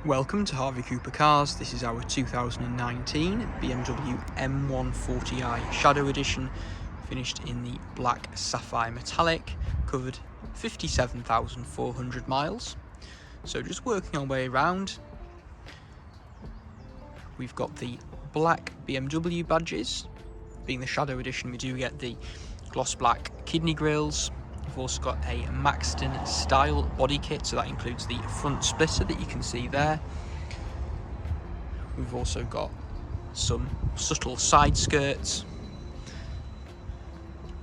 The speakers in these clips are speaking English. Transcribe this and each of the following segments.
Welcome to Harvey Cooper Cars. This is our 2019 BMW M140i Shadow Edition, finished in the Black Sapphire metallic, covered 57,400 miles. So just working our way around, we've got the black BMW badges. Being the Shadow Edition, we do get the gloss black kidney grills. We've also got a Maxton-style body kit, so that includes the front splitter that you can see there. We've also got some subtle side skirts.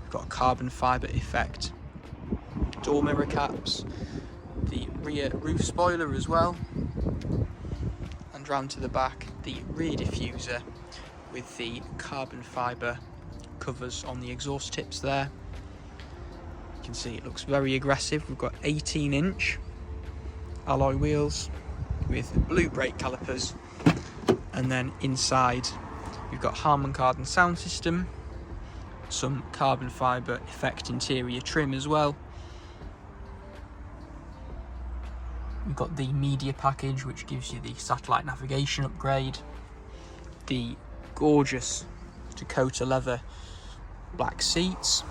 We've got a carbon fibre effect door mirror caps, the rear roof spoiler as well, and round to the back, the rear diffuser with the carbon fibre covers on the exhaust tips there. You can see it looks very aggressive. We've got 18-inch alloy wheels with blue brake calipers, and then inside we've got Harman Kardon sound system, some carbon fibre effect interior trim as well. We've got the media package, which gives you the satellite navigation upgrade, the gorgeous Dakota Leather black seats,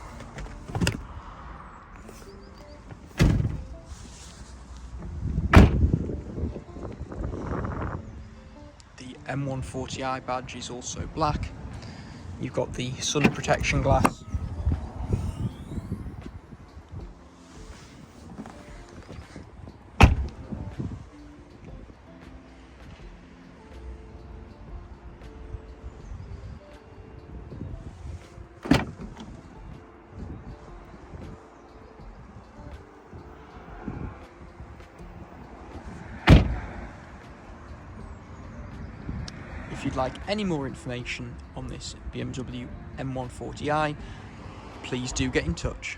M140i badge is also black. You've got the sun protection glass, If you'd like any more information on this BMW M140i, please do get in touch.